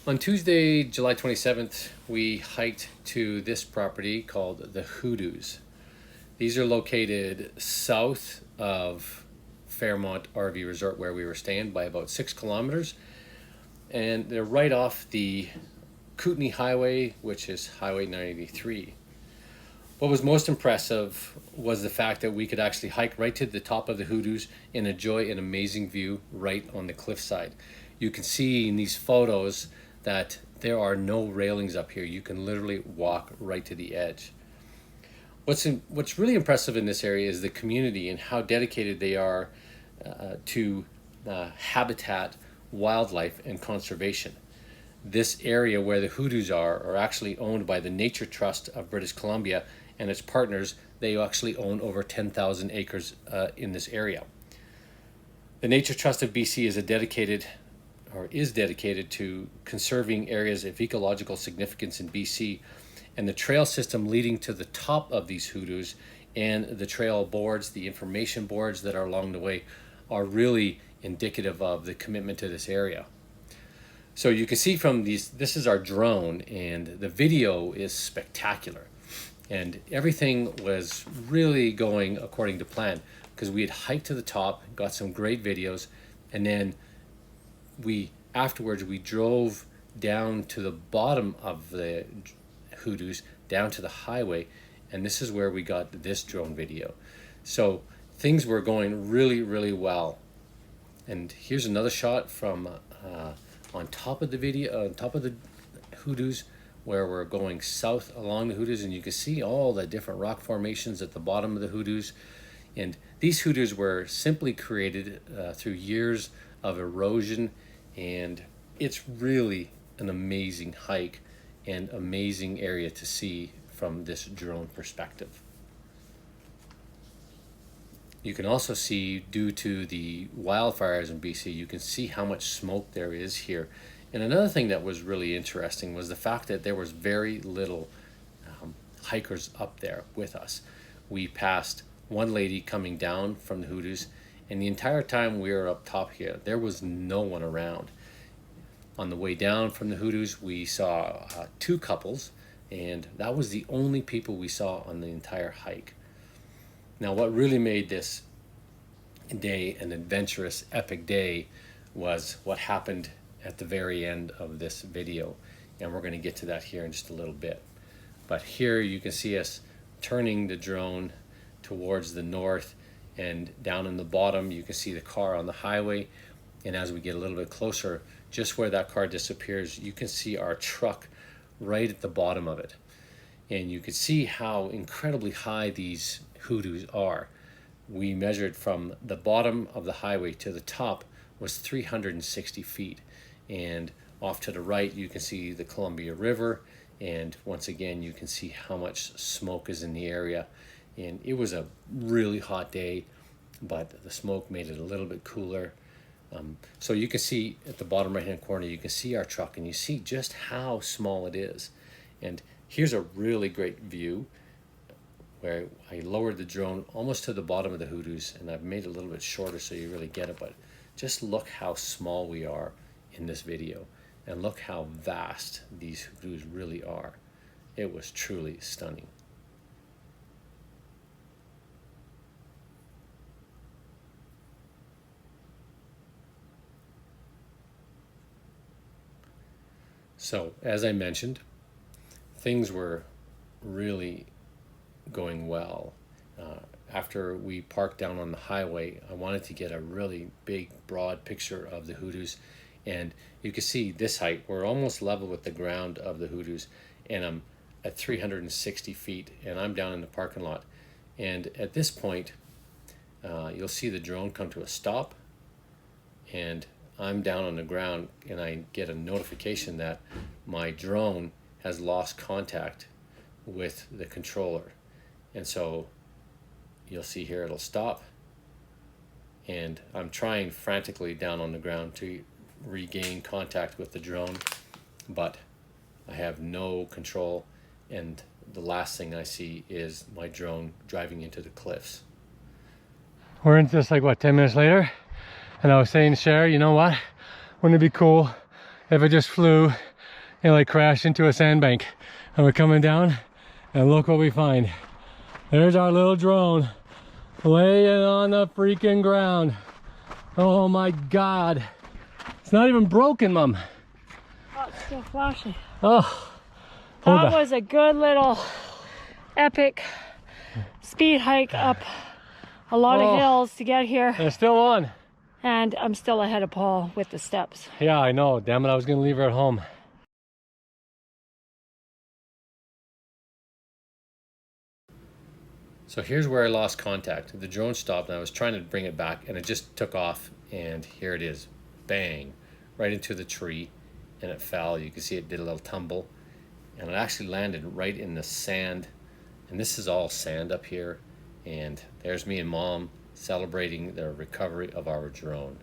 On Tuesday, July 27th, we hiked to this property called the Hoodoos. These are located south of Fairmont RV Resort where we were staying by about 6 kilometers. And they're right off the Kootenai Highway, which is Highway 93. What was most impressive was the fact that we could actually hike right to the top of the Hoodoos and enjoy an amazing view right on the cliffside. You can see in these photos that there are no railings up here. You can literally walk right to the edge. What's really impressive in this area is the community and how dedicated they are to habitat, wildlife, and conservation. This area where the Hoodoos are actually owned by the Nature Trust of British Columbia and its partners. They actually own over 10,000 acres in this area. The Nature Trust of BC is dedicated to conserving areas of ecological significance in BC, and the trail system leading to the top of these Hoodoos and the trail boards, the information boards that are along the way, are really indicative of the commitment to this area. So you can see from these, this is our drone, and the video is spectacular. And everything was really going according to plan because we had hiked to the top, got some great videos, and then afterwards we drove down to the bottom of the Hoodoos, down to the highway, and this is where we got this drone video. So things were going really, really well. And here's another shot from on top of the Hoodoos, where we're going south along the Hoodoos, and you can see all the different rock formations at the bottom of the Hoodoos. And these Hoodoos were simply created through years of erosion, and it's really an amazing hike and amazing area to see from this drone perspective. You can also see, due to the wildfires in BC, you can see how much smoke there is here. And another thing that was really interesting was the fact that there was very little hikers up there with us. We passed one lady coming down from the Hoodoos, and the entire time we were up top here, there was no one around. On the way down from the Hoodoos, we saw two couples, and that was the only people we saw on the entire hike. Now, what really made this day an adventurous, epic day was what happened at the very end of this video, and we're going to get to that here in just a little bit. But here you can see us turning the drone towards the north, and down in the bottom you can see the car on the highway, and as we get a little bit closer, just where that car disappears, you can see our truck right at the bottom of it. And you can see how incredibly high these Hoodoos are. We measured from the bottom of the highway to the top was 360 feet. And off to the right, you can see the Columbia River. And once again, you can see how much smoke is in the area. And it was a really hot day, but the smoke made it a little bit cooler. So you can see at the bottom right hand corner, you can see our truck, and you see just how small it is. And here's a really great view where I lowered the drone almost to the bottom of the Hoodoos, and I've made it a little bit shorter so you really get it, but just look how small we are in this video, and look how vast these Hoodoos really are. It was truly stunning. So, as I mentioned, things were really going well. After we parked down on the highway, I wanted to get a really big, broad picture of the Hoodoos. And you can see this height, we're almost level with the ground of the Hoodoos, and I'm at 360 feet, and I'm down in the parking lot. And at this point, you'll see the drone come to a stop, and I'm down on the ground, and I get a notification that my drone has lost contact with the controller. And so you'll see here it'll stop, and I'm trying frantically down on the ground to regain contact with the drone, but I have no control, and the last thing I see is my drone driving into the cliffs. We're into this like, what, 10 minutes later? And I was saying to Sherry, you know what? Wouldn't it be cool if I just flew and like crashed into a sandbank. And we're coming down, and look what we find. There's our little drone laying on the freaking ground. Oh my God. It's not even broken, Mom. Oh, it's still flashing. Oh. That was a good little epic speed hike up a lot of hills to get here. And it's still on. And I'm still ahead of Paul with the steps. Yeah, I know. Damn it, I was gonna leave her at home. So here's where I lost contact. The drone stopped and I was trying to bring it back and it just took off, and here it is. Bang. Right into the tree, and it fell. You can see it did a little tumble, and it actually landed right in the sand. And this is all sand up here. And there's me and Mom celebrating the recovery of our drone.